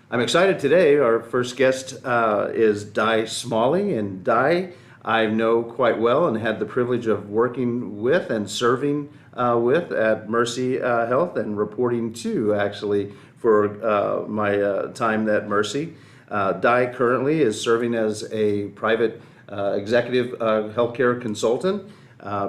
I'm excited today. Our first guest is Di Smalley, and Di I know quite well and had the privilege of working with and serving with at Mercy Health and reporting to actually for my time at Mercy. Di currently is serving as a private executive healthcare consultant.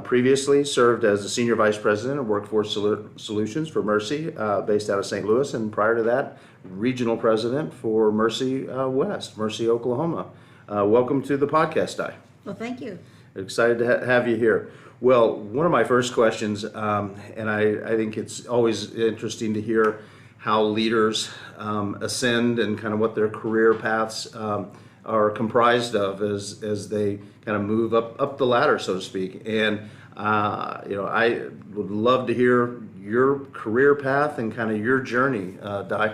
Previously served as the Senior Vice President of Workforce Solutions for Mercy, based out of St. Louis, and prior to that, Regional President for Mercy West, Mercy, Oklahoma. Welcome to the podcast, Di. Well, thank you. Excited to have you here. Well, one of my first questions, and I think it's always interesting to hear how leaders ascend and kind of what their career paths are comprised of as they kind of move up the ladder, so to speak. And I would love to hear your career path and kind of your journey, Di.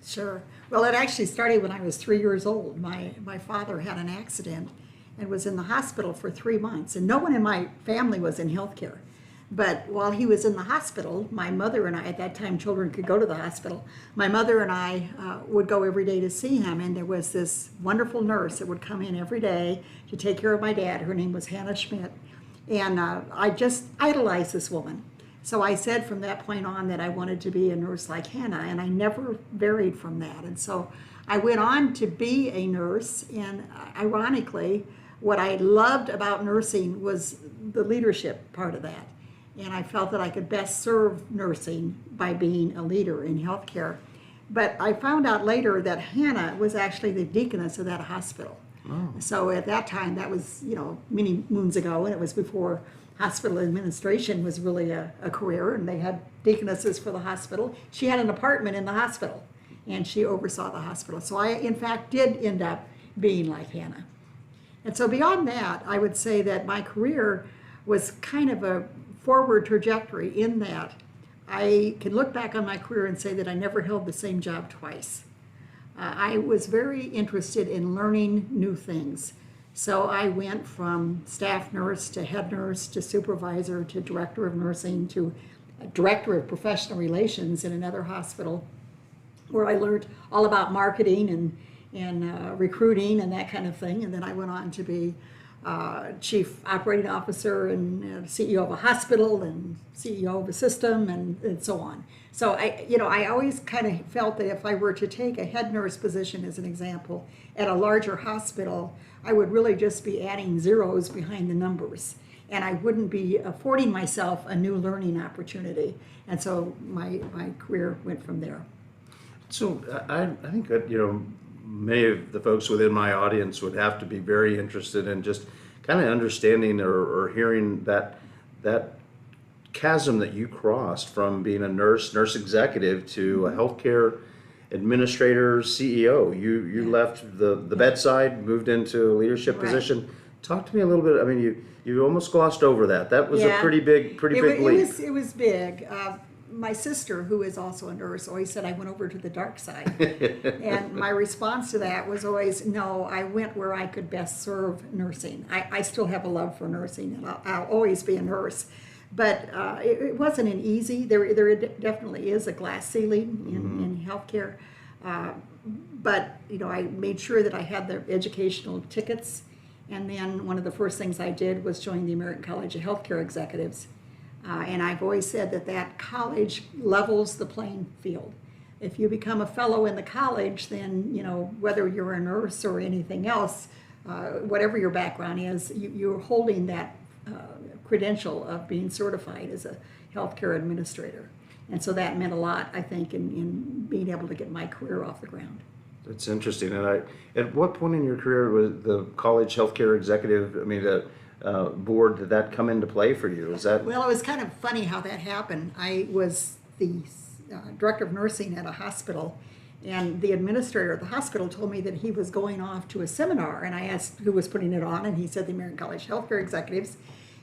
Sure. Well, it actually started when I was 3 years old. My father had an accident and was in the hospital for 3 months, and no one in my family was in healthcare. But while he was in the hospital, my mother and I, at that time children could go to the hospital, my mother and I would go every day to see him, and there was this wonderful nurse that would come in every day to take care of my dad. Her name was Hannah Schmidt, and I just idolized this woman. So I said from that point on that I wanted to be a nurse like Hannah, and I never varied from that. And so I went on to be a nurse, and ironically, what I loved about nursing was the leadership part of that. And I felt that I could best serve nursing by being a leader in healthcare. But I found out later that Hannah was actually the deaconess of that hospital. Oh. So at that time, that was, many moons ago, and it was before hospital administration was really a career, and they had deaconesses for the hospital. She had an apartment in the hospital, and she oversaw the hospital. So I, in fact, did end up being like Hannah. And so beyond that, I would say that my career was kind of a forward trajectory in that I can look back on my career and say that I never held the same job twice. I was very interested in learning new things. So I went from staff nurse to head nurse to supervisor to director of nursing to director of professional relations in another hospital, where I learned all about marketing and recruiting and that kind of thing. And then I went on to be chief operating officer and CEO of a hospital and CEO of a system and so on. So I always kind of felt that if I were to take a head nurse position as an example at a larger hospital, I would really just be adding zeros behind the numbers, and I wouldn't be affording myself a new learning opportunity. And so my career went from there. So I think that many of the folks within my audience would have to be very interested in just kind of understanding or hearing that chasm that you crossed from being a nurse executive to a healthcare administrator, CEO. You left the bedside, moved into a leadership position. Talk to me a little bit. I mean, you almost glossed over that. That was a pretty big leap. It was big. My sister, who is also a nurse, always said I went over to the dark side. And my response to that was always, no, I went where I could best serve nursing. I still have a love for nursing, and I'll always be a nurse. But it wasn't an easy, there definitely is a glass ceiling in healthcare. But I made sure that I had the educational tickets. And then one of the first things I did was join the American College of Healthcare Executives. And I've always said that college levels the playing field. If you become a fellow in the college, then, whether you're a nurse or anything else, whatever your background is, you're holding that credential of being certified as a healthcare administrator. And so that meant a lot, I think, in being able to get my career off the ground. That's interesting. And at what point in your career was the college healthcare executive, the board, did that come into play for you? Well, it was kind of funny how that happened. I was the director of nursing at a hospital, and the administrator at the hospital told me that he was going off to a seminar, and I asked who was putting it on, and he said the American College of Healthcare Executives.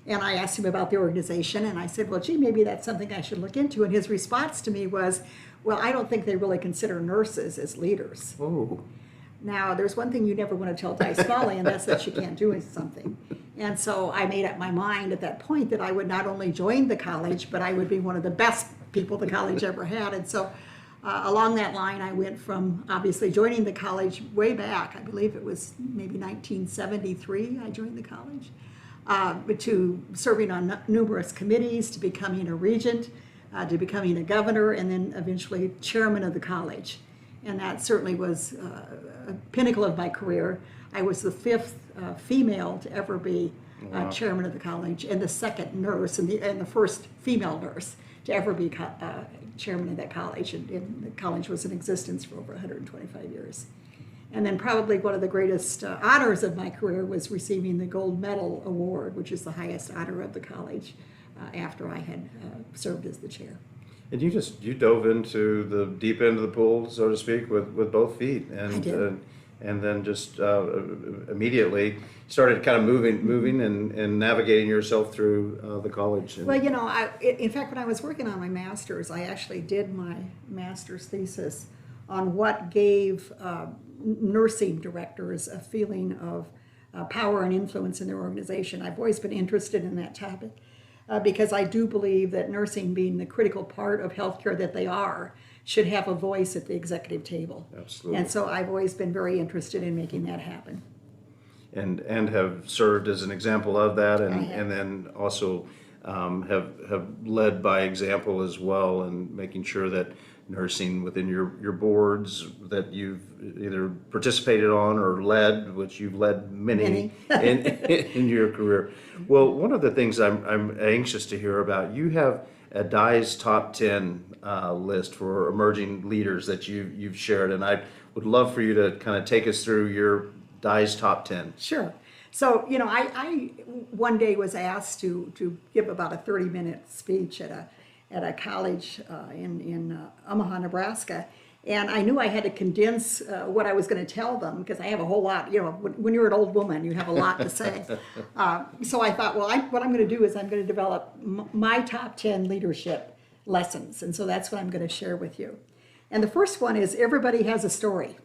And I asked him about the organization, and I said, well, gee, maybe that's something I should look into. And his response to me was, well, I don't think they really consider nurses as leaders. Oh. Now, there's one thing you never want to tell Di Smalley, and that's that she can't do something. And so I made up my mind at that point that I would not only join the college, but I would be one of the best people the college ever had. And so Along that line, I went from obviously joining the college way back. I believe it was maybe 1973 I joined the college, to serving on numerous committees, to becoming a regent, to becoming a governor, and then eventually chairman of the college. And that certainly was a pinnacle of my career. I was the fifth female to ever be chairman of the college, and the second nurse, and the first female nurse to ever be chairman of that college. And the college was in existence for over 125 years. And then probably one of the greatest honors of my career was receiving the Gold Medal Award, which is the highest honor of the college, after I had served as the chair. And you dove into the deep end of the pool, so to speak, with both feet, and I did. And then just immediately started kind of moving and navigating yourself through the college. And Well, in fact, when I was working on my master's, I actually did my master's thesis on what gave nursing directors a feeling of power and influence in their organization. I've always been interested in that topic because I do believe that nursing, being the critical part of healthcare that they are, should have a voice at the executive table. Absolutely. And so I've always been very interested in making that happen. and have served as an example of that, I have. and then also have led by example as well, and making sure that nursing within your boards that you've either participated on or led, which you've led many in your career. Well, one of the things I'm anxious to hear about, you have a DIE's top 10 list for emerging leaders that you've shared, and I would love for you to kind of take us through your DIE's top 10. Sure. So, I one day was asked to give about a 30-minute speech at a college in Omaha, Nebraska. And I knew I had to condense what I was going to tell them, because I have a whole lot. When you're an old woman, you have a lot to say. So I thought, well, what I'm going to do is I'm going to develop my top 10 leadership lessons. And so that's what I'm going to share with you. And the first one is, everybody has a story.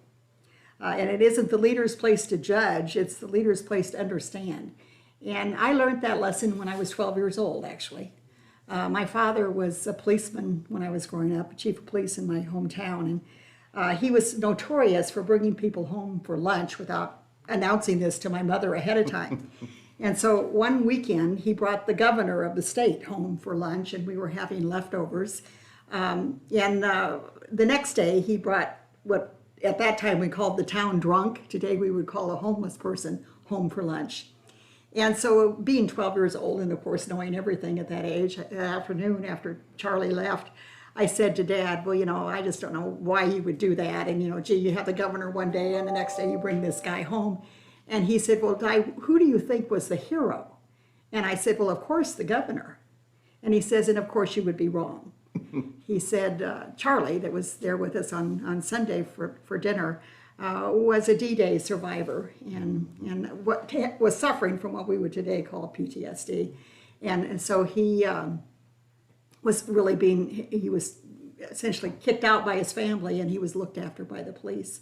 And it isn't the leader's place to judge, it's the leader's place to understand. And I learned that lesson when I was 12 years old, actually. My father was a policeman when I was growing up, chief of police in my hometown, and he was notorious for bringing people home for lunch without announcing this to my mother ahead of time. And so one weekend, he brought the governor of the state home for lunch, and we were having leftovers. The next day, he brought what at that time we called the town drunk. Today we would call a homeless person home for lunch. And so, being 12 years old, and of course knowing everything at that age, that afternoon after Charlie left, I said to Dad, well, I just don't know why you would do that. And, gee, you have the governor one day and the next day you bring this guy home. And he said, well, Di, who do you think was the hero? And I said, well, of course, the governor. And he says, and of course you would be wrong. He said, Charlie, that was there with us on Sunday for dinner, was a D-Day survivor and what was suffering from what we would today call PTSD. And so he was he was essentially kicked out by his family, and he was looked after by the police.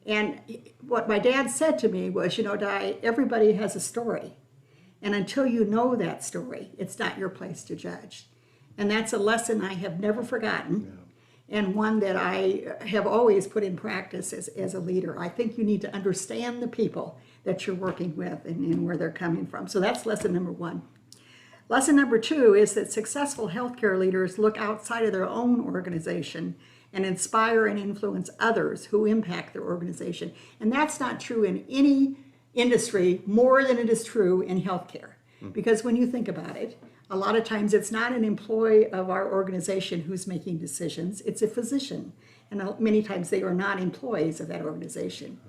And what my dad said to me was, Di, everybody has a story. And until you know that story, it's not your place to judge. And that's a lesson I have never forgotten. Yeah. And one that I have always put in practice as a leader. I think you need to understand the people that you're working with and where they're coming from. So that's lesson number one. Lesson number two is that successful healthcare leaders look outside of their own organization and inspire and influence others who impact their organization. And that's not true in any industry more than it is true in healthcare. Because when you think about it, a lot of times it's not an employee of our organization who's making decisions, it's a physician. And many times they are not employees of that organization.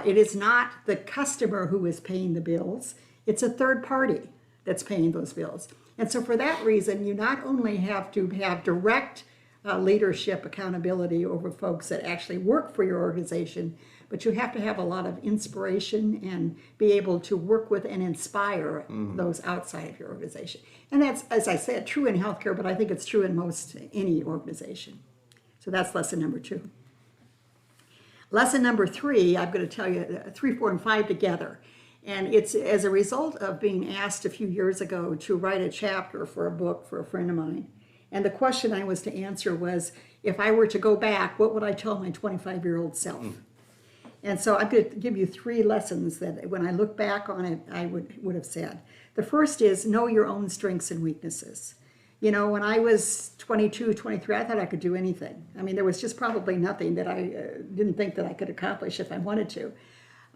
It is not the customer who is paying the bills, it's a third party that's paying those bills. And so for that reason, you not only have to have direct leadership accountability over folks that actually work for your organization, but you have to have a lot of inspiration and be able to work with and inspire those outside of your organization. And that's, as I said, true in healthcare, but I think it's true in most any organization. So that's lesson number two. Lesson number three, I'm going to tell you 3, 4, and 5 together. And it's as a result of being asked a few years ago to write a chapter for a book for a friend of mine. And the question I was to answer was, if I were to go back, what would I tell my 25-year-old self? And so I'm going to give you 3 lessons that when I look back on it, I would have said. The first is know your own strengths and weaknesses. You know, when I was 22, 23, I thought I could do anything. I mean, there was just probably nothing that I didn't think that I could accomplish if I wanted to.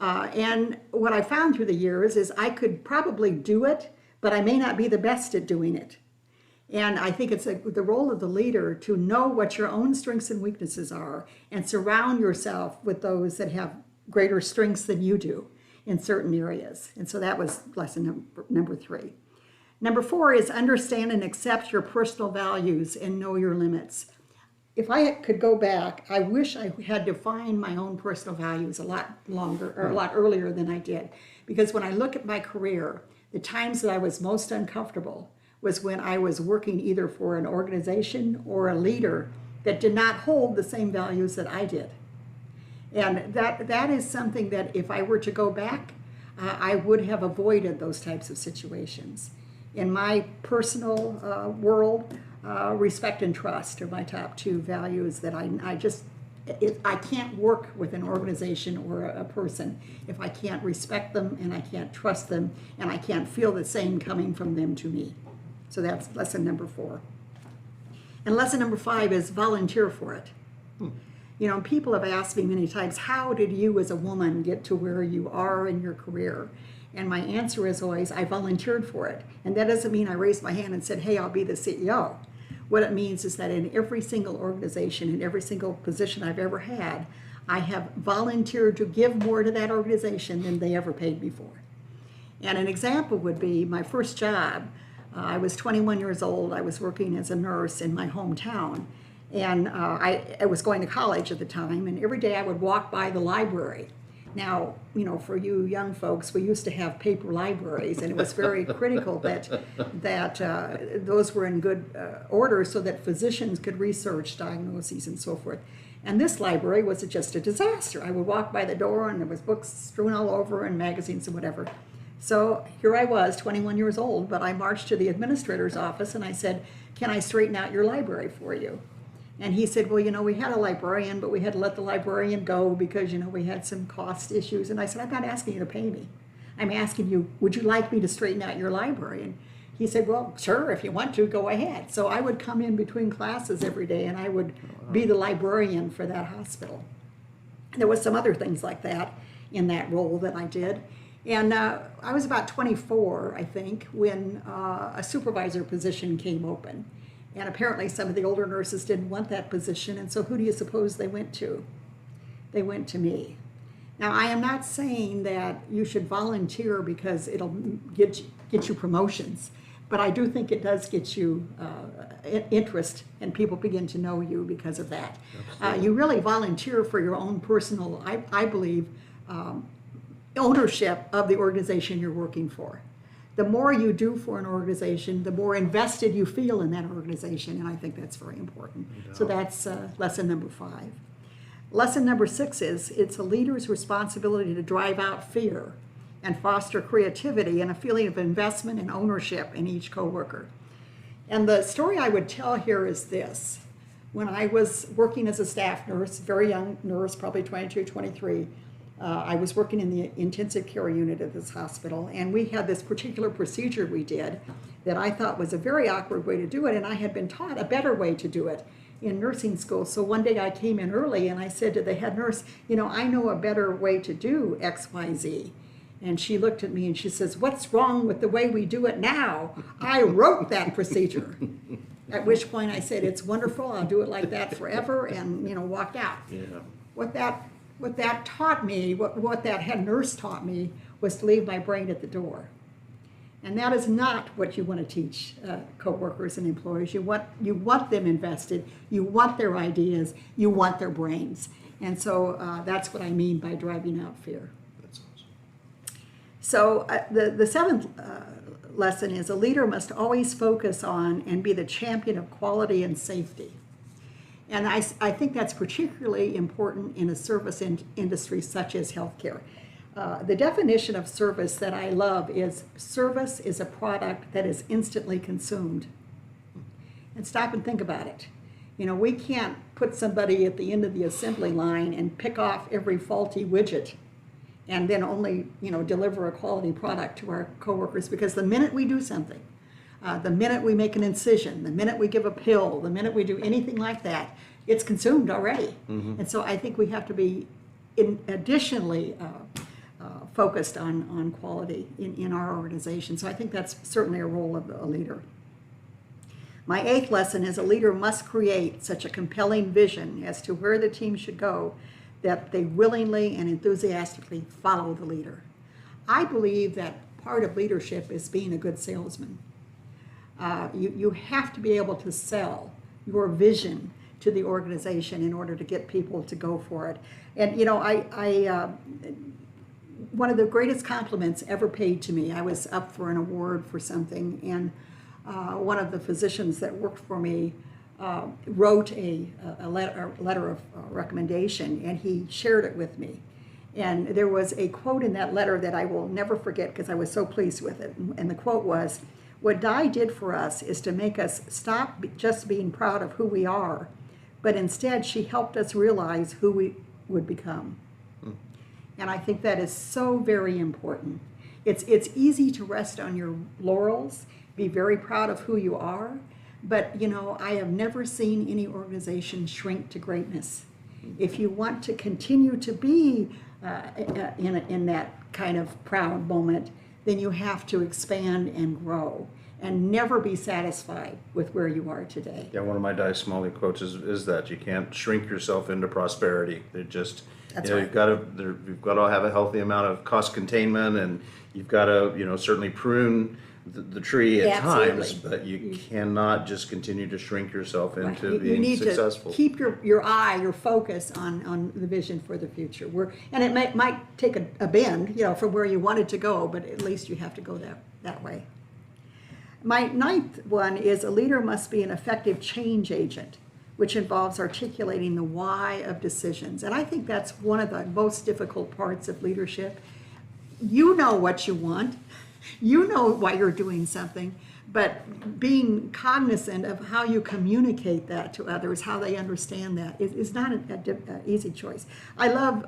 And what I found through the years is I could probably do it, but I may not be the best at doing it. And I think it's the role of the leader to know what your own strengths and weaknesses are and surround yourself with those that have greater strengths than you do in certain areas. And so that was lesson number 3. Number 4 is understand and accept your personal values and know your limits. If I could go back, I wish I had defined my own personal values a lot longer or a lot earlier than I did. Because when I look at my career, the times that I was most uncomfortable was when I was working either for an organization or a leader that did not hold the same values that I did. And that is something that if I were to go back, I would have avoided those types of situations. In my personal world, respect and trust are my top 2 values that I can't work with an organization or a person if I can't respect them and I can't trust them and I can't feel the same coming from them to me. So that's lesson number 4. And lesson number 5 is volunteer for it. You know, people have asked me many times, how did you as a woman get to where you are in your career? And my answer is always, I volunteered for it. And that doesn't mean I raised my hand and said, hey, I'll be the CEO. What it means is that in every single organization, in every single position I've ever had, I have volunteered to give more to that organization than they ever paid me for. And an example would be my first job. I was 21 years old. I was working as a nurse in my hometown. And I was going to college at the time, and every day I would walk by the library. Now, you know, for you young folks, we used to have paper libraries, and it was very critical that those were in good order so that physicians could research diagnoses and so forth. And this library was just a disaster. I would walk by the door, and there was books strewn all over and magazines and whatever. So here I was, 21 years old, but I marched to the administrator's office, and I said, can I straighten out your library for you? And he said, well, you know, we had a librarian, but we had to let the librarian go because, you know, we had some cost issues. And I said, I'm not asking you to pay me. I'm asking you, would you like me to straighten out your library? And he said, well, sure, if you want to, go ahead. So I would come in between classes every day, and I would be the librarian for that hospital. There was some other things like that in that role that I did. And I was about 24, I think, when a supervisor position came open. And apparently some of the older nurses didn't want that position, and so who do you suppose they went to? They went to me. Now, I am not saying that you should volunteer because it'll get you promotions, but I do think it does get you interest, and people begin to know you because of that. You really volunteer for your own personal, I believe, ownership of the organization you're working for. The more you do for an organization, the more invested you feel in that organization, and I think that's very important. So that's lesson number 5. Lesson number 6 is it's a leader's responsibility to drive out fear and foster creativity and a feeling of investment and ownership in each coworker. And the story I would tell here is this. When I was working as a staff nurse, very young nurse, probably 22, 23, I was working in the intensive care unit at this hospital, and we had this particular procedure we did that I thought was a very awkward way to do it, and I had been taught a better way to do it in nursing school. So one day I came in early and I said to the head nurse, you know, I know a better way to do X, Y, Z. And she looked at me and she says, what's wrong with the way we do it now? I wrote that procedure. At which point I said, it's wonderful, I'll do it like that forever, and, you know, walked out. Yeah. What that taught me, what that head nurse taught me, was to leave my brain at the door. And that is not what you want to teach coworkers and employees. You want them invested, you want their ideas, you want their brains. And so that's what I mean by driving out fear. That's awesome. So the 7th lesson is a leader must always focus on and be the champion of quality and safety. And I think that's particularly important in a service industry such as healthcare. The definition of service that I love is service is a product that is instantly consumed. And stop and think about it. You know, we can't put somebody at the end of the assembly line and pick off every faulty widget and then only, you know, deliver a quality product to our coworkers, because the minute we do something, the minute we make an incision, the minute we give a pill, the minute we do anything like that, it's consumed already. And so I think we have to be additionally focused on quality in our organization. So I think that's certainly a role of a leader. My 8th lesson is a leader must create such a compelling vision as to where the team should go that they willingly and enthusiastically follow the leader. I believe that part of leadership is being a good salesman. You have to be able to sell your vision to the organization in order to get people to go for it. And you know, one of the greatest compliments ever paid to me, I was up for an award for something, and one of the physicians that worked for me wrote a letter of recommendation, and he shared it with me. And there was a quote in that letter that I will never forget because I was so pleased with it. And the quote was, "What Di did for us is to make us stop just being proud of who we are, but instead she helped us realize who we would become." And I think that is so very important. It's easy to rest on your laurels, be very proud of who you are, but you know, I have never seen any organization shrink to greatness. If you want to continue to be in that kind of proud moment, then you have to expand and grow and never be satisfied with where you are today. Yeah, one of my Smalley quotes is that you can't shrink yourself into prosperity. It just, That's you know, right. you've got to have a healthy amount of cost containment, and you've got to, you know, certainly prune the tree at times, Absolutely. but you cannot just continue to shrink yourself Right. into You being need successful. to keep your eye, your focus on the vision for the future. And it might take a bend, you know, from where you wanted to go, but at least you have to go that way. My 9th one is a leader must be an effective change agent, which involves articulating the why of decisions. And I think that's one of the most difficult parts of leadership. You know what you want. You know why you're doing something, but being cognizant of how you communicate that to others, how they understand that, is not an easy choice. I love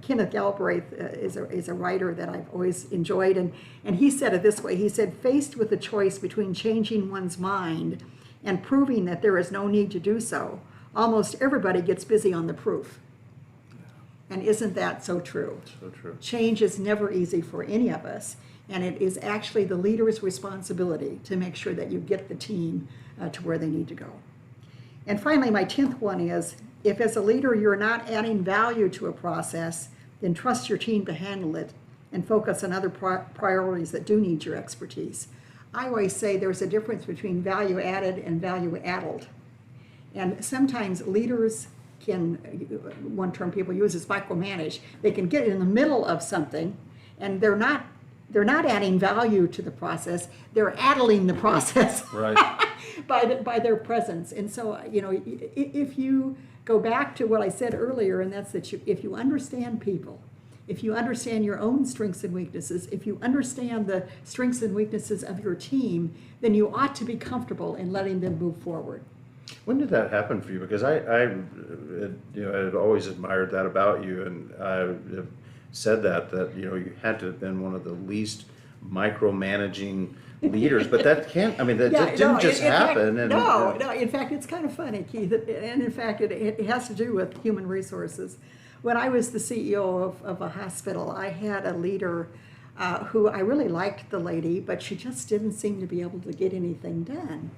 Kenneth Galbraith is a writer that I've always enjoyed, and he said it this way. He said, "Faced with the choice between changing one's mind and proving that there is no need to do so, almost everybody gets busy on the proof." And isn't that so true? So true. Change is never easy for any of us, and it is actually the leader's responsibility to make sure that you get the team to where they need to go. And finally, my 10th one is, if as a leader you're not adding value to a process, then trust your team to handle it and focus on other priorities that do need your expertise. I always say there's a difference between value added and value addled. And sometimes leaders can, one term people use is micromanage. They can get in the middle of something and they're not adding value to the process, they're addling the process. Right. by their presence. And so, you know, if you go back to what I said earlier, and that's that if you understand people, if you understand your own strengths and weaknesses, if you understand the strengths and weaknesses of your team, then you ought to be comfortable in letting them move forward. When did that happen for you? Because I had always admired that about you, and I have said that you know, you had to have been one of the least micromanaging leaders, but that can't, I mean, that didn't just happen. No, in fact, it's kind of funny, Keith, and in fact, it has to do with human resources. When I was the CEO of a hospital, I had a leader who I really liked the lady, but she just didn't seem to be able to get anything done.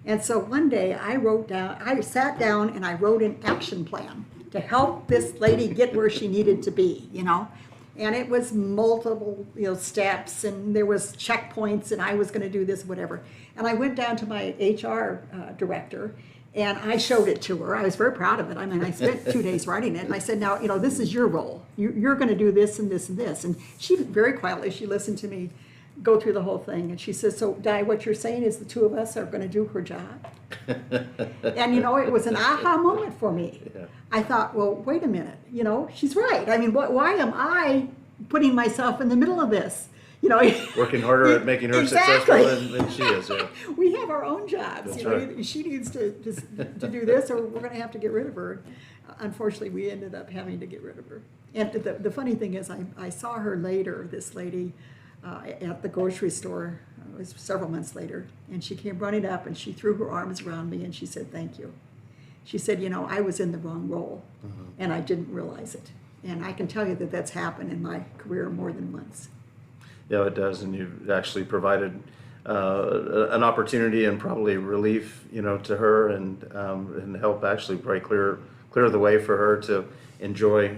And so one day I sat down and I wrote an action plan to help this lady get where she needed to be, you know. And it was multiple, you know, steps, and there was checkpoints, and I was going to do this, whatever. And I went down to my HR director, and I showed it to her. I was very proud of it. I mean, I spent 2 days writing it, and I said, now, you know, this is your role. You're going to do this and this and this. And she very quietly, she listened to me go through the whole thing, and she says, so Di, what you're saying is the two of us are going to do her job? And you know, it was an aha moment for me. Yeah. I thought, well, wait a minute, you know, she's right. I mean, why am I putting myself in the middle of this? you know. Working harder at making her Exactly. successful than she is. Yeah. We have our own jobs. That's You know, right. she needs to do this, or we're going to have to get rid of her. Unfortunately, we ended up having to get rid of her. And the funny thing is, I saw her later, this lady, at the grocery store. It was several months later, and she came running up and she threw her arms around me and she said, "Thank you." She said, "You know, I was in the wrong role, and I didn't realize it." And I can tell you that that's happened in my career more than once. Yeah, it does, and you've actually provided an opportunity and probably relief, to her, and help actually probably clear the way for her to enjoy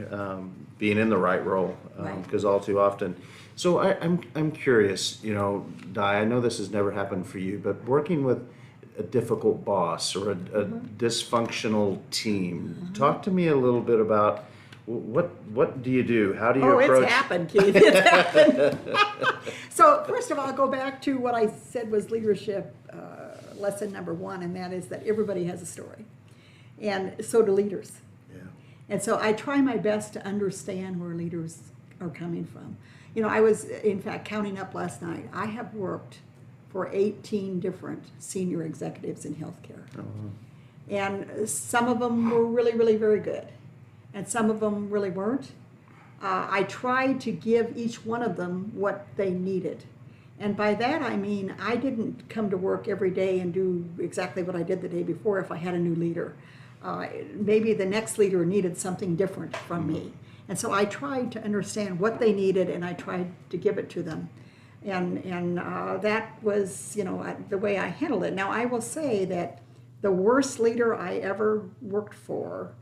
being in the right role, Right. because all too often. So I'm curious, Di. I know this has never happened for you, but working with a difficult boss or a dysfunctional team, talk to me a little bit about. What do you do? How do you Oh, approach? it's happened, Keith. It's happened. So first of all, I'll go back to what I said was leadership lesson number one, and that is that everybody has a story, and so do leaders. Yeah. And so I try my best to understand where leaders are coming from. I was, in fact, counting up last night. I have worked for 18 different senior executives in healthcare. And some of them were really, really very good. And some of them really weren't. I tried to give each one of them what they needed. And by that I mean I didn't come to work every day and do exactly what I did the day before if I had a new leader. Maybe the next leader needed something different from me. And so I tried to understand what they needed and I tried to give it to them. And that was, the way I handled it. Now I will say that the worst leader I ever worked for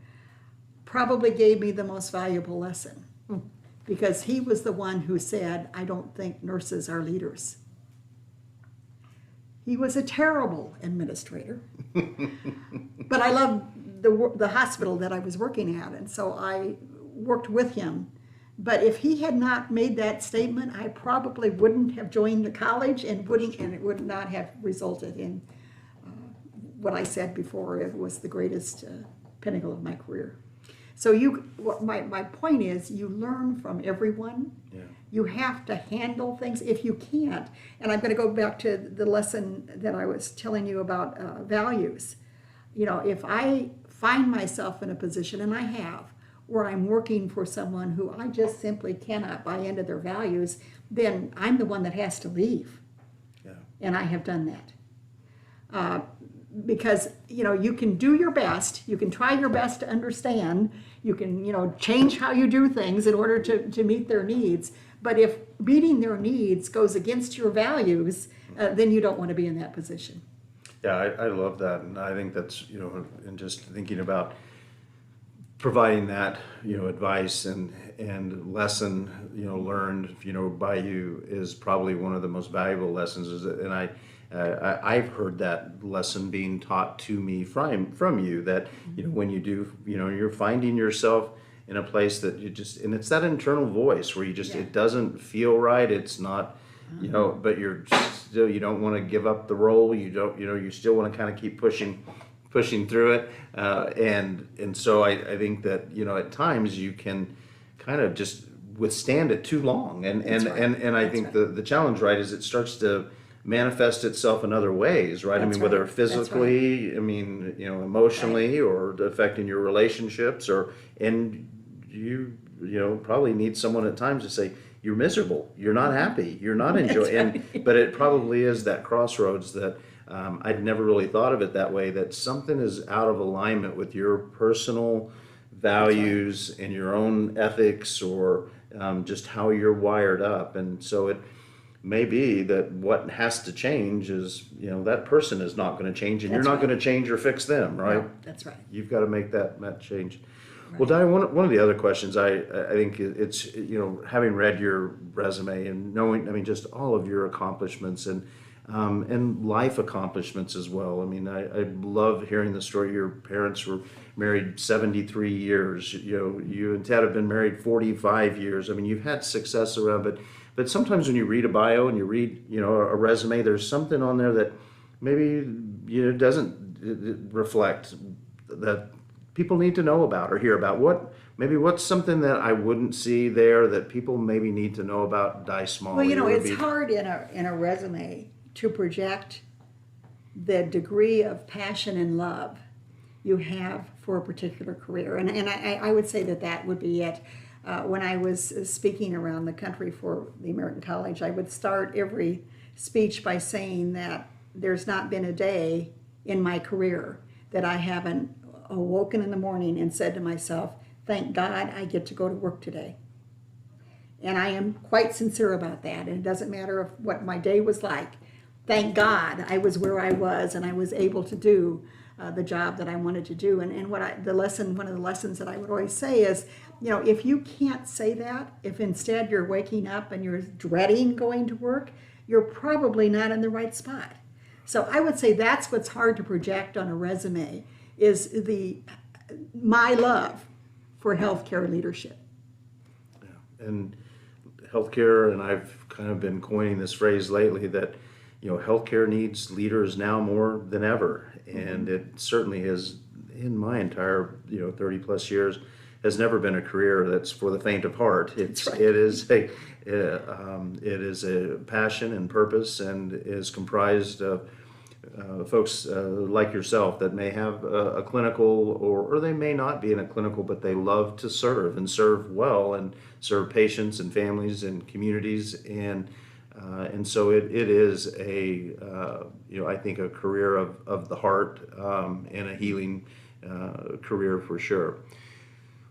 probably gave me the most valuable lesson, because he was the one who said, "I don't think nurses are leaders." He was a terrible administrator, but I loved the hospital that I was working at, and so I worked with him. But if he had not made that statement, I probably wouldn't have joined the college and it would not have resulted in what I said before. It was the greatest pinnacle of my career. So my point is, you learn from everyone. Yeah. You have to handle things. If you can't, and I'm going to go back to the lesson that I was telling you about values. If I find myself in a position, and I have, where I'm working for someone who I just simply cannot buy into their values, then I'm the one that has to leave. Yeah. And I have done that. Because you can do your best, you can try your best to understand, you can change how you do things in order to meet their needs, but if meeting their needs goes against your values, then you don't want to be in that position. Yeah, I love that, and I think that's and just thinking about providing that advice and lesson learned by you is probably one of the most valuable lessons. And I've heard that lesson being taught to me from you, that when you do you're finding yourself in a place that you just, and it's that internal voice where you just it doesn't feel right, it's not but you're still, you don't want to give up the role, you still want to kind of keep pushing through it, and so I think that at times you can kind of just withstand it too long, and I think the challenge, right, is it starts to manifest itself in other ways, right? I mean, whether physically, I mean, emotionally, or affecting your relationships, and you probably need someone at times to say, you're miserable, you're not happy, you're not enjoying, but it probably is that crossroads that I'd never really thought of it that way, that something is out of alignment with your personal values and your own ethics, or just how you're wired up. And so it may be that what has to change is, that person is not going to change, and you're not going to change or fix them, right? No, that's right. You've got to make that change. Right. Well, Di, one of the other questions, I think it's, having read your resume and knowing, I mean, just all of your accomplishments and life accomplishments as well. I mean, I love hearing the story. Your parents were married 73 years. You and Ted have been married 45 years. I mean, you've had success around, but sometimes when you read a bio and you read, a resume, there's something on there that maybe doesn't reflect that people need to know about or hear about. maybe what's something that I wouldn't see there that people maybe need to know about Di Smalley? Well, you know, would it's be- hard in a resume to project the degree of passion and love you have for a particular career. And I would say that that would be it. When I was speaking around the country for the American College, I would start every speech by saying that there's not been a day in my career that I haven't awoken in the morning and said to myself, thank God I get to go to work today. And I am quite sincere about that. And it doesn't matter what my day was like. Thank God I was where I was and I was able to do the job that I wanted to do. And one of the lessons that I would always say is, you know, if you can't say that, if instead you're waking up and you're dreading going to work, you're probably not in the right spot. So I would say that's what's hard to project on a resume is my love for healthcare leadership. Yeah. And healthcare, and I've kind of been coining this phrase lately that, you know, healthcare needs leaders now more than ever. And it certainly has, in my entire, 30 plus years, has never been a career that's for the faint of heart. It's, That's right. it is a passion and purpose, and is comprised of folks like yourself that may have a clinical, or they may not be in a clinical, but they love to serve and serve well and serve patients and families and communities. And so it is I think a career of the heart, and a healing career for sure.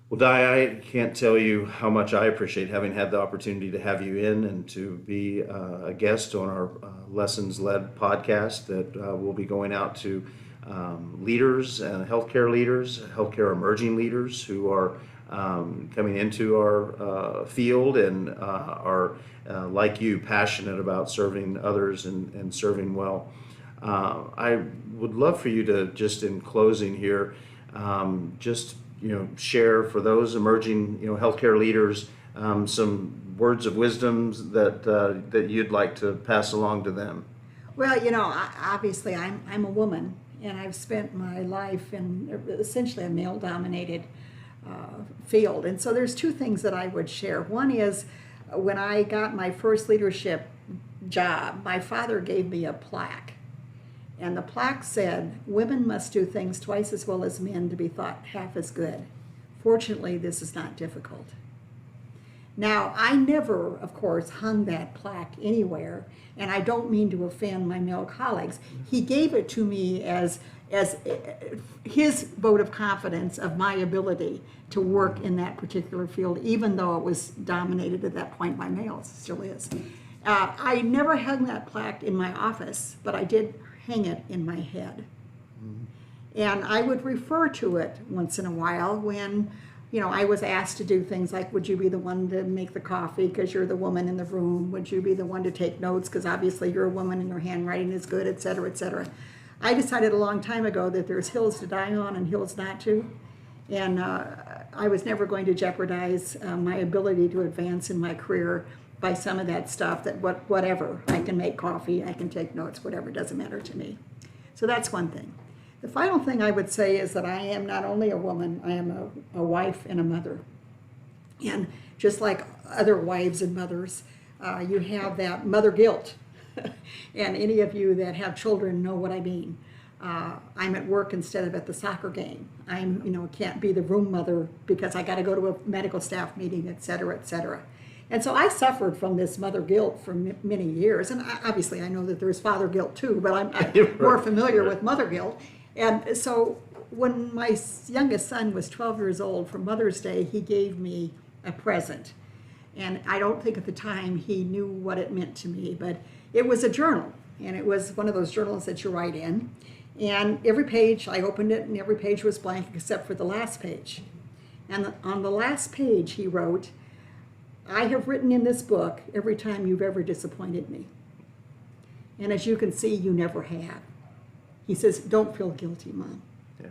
Well, Di, I can't tell you how much I appreciate having had the opportunity to have you in and to be a guest on our Lessons-Led podcast that will be going out to leaders and healthcare emerging leaders who are coming into our field and are, like you, passionate about serving others and serving well. I would love for you to, just in closing here, share for those emerging, healthcare leaders, some words of wisdom that you'd like to pass along to them. Well, obviously I'm a woman, and I've spent my life in essentially a male-dominated field. And so there's two things that I would share. One is when I got my first leadership job, my father gave me a plaque. And the plaque said, women must do things twice as well as men to be thought half as good. Fortunately, this is not difficult. Now, I never, of course, hung that plaque anywhere, and I don't mean to offend my male colleagues. He gave it to me as his vote of confidence of my ability to work in that particular field, even though it was dominated at that point by males, still is. I never hung that plaque in my office, but I did hang it in my head. And I would refer to it once in a while when, I was asked to do things like, would you be the one to make the coffee because you're the woman in the room? Would you be the one to take notes because obviously you're a woman and your handwriting is good, et cetera, et cetera. I decided a long time ago that there's hills to die on and hills not to. And I was never going to jeopardize my ability to advance in my career by some of that stuff, that whatever, I can make coffee, I can take notes, whatever, doesn't matter to me. So that's one thing. The final thing I would say is that I am not only a woman, I am a wife and a mother. And just like other wives and mothers, you have that mother guilt. And any of you that have children know what I mean. I'm at work instead of at the soccer game. I'm, can't be the room mother because I got to go to a medical staff meeting, et cetera, et cetera. And so I suffered from this mother guilt for many years. And obviously I know that there's father guilt too, but I'm more familiar with mother guilt. And so when my youngest son was 12 years old, for Mother's Day, he gave me a present. And I don't think at the time he knew what it meant to me, but it was a journal. And it was one of those journals that you write in. And every page, I opened it, and every page was blank except for the last page. And on the last page, he wrote, I have written in this book every time you've ever disappointed me. And as you can see, you never have. He says, don't feel guilty, Mom. Yeah.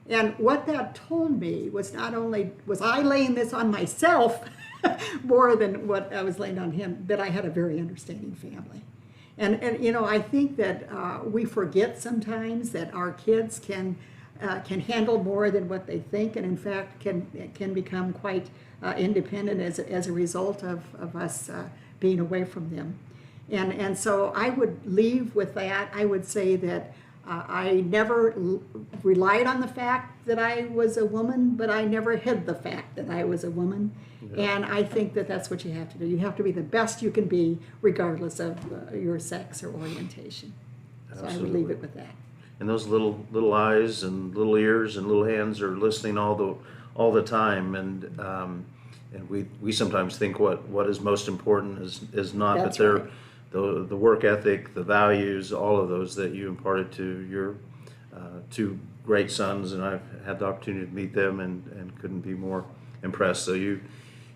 And what that told me was not only was I laying this on myself more than what I was laying on him, that I had a very understanding family. And I think that we forget sometimes that our kids can can handle more than what they think, and in fact can become quite independent as a result of us being away from them. And so I would leave with that. I would say that I never relied on the fact that I was a woman, but I never hid the fact that I was a woman. Yeah. And I think that that's what you have to do. You have to be the best you can be, regardless of your sex or orientation. So I would leave it with that. And those little eyes and little ears and little hands are listening all the time, and we sometimes think what is most important is not, That's but they're right. the work ethic, the values, all of those that you imparted to your two great sons, and I've had the opportunity to meet them and couldn't be more impressed. So you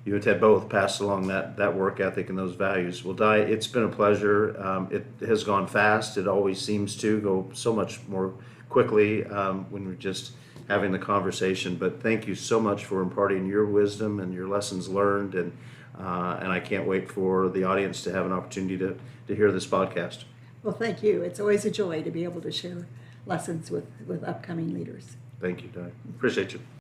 and Ted both passed along that work ethic and those values. Well, Di, it's been a pleasure. It has gone fast. It always seems to go so much more quickly when we're just having the conversation. But thank you so much for imparting your wisdom and your lessons learned, and I can't wait for the audience to have an opportunity to hear this podcast. Well, thank you. It's always a joy to be able to share lessons with upcoming leaders. Thank you, Di. Appreciate you.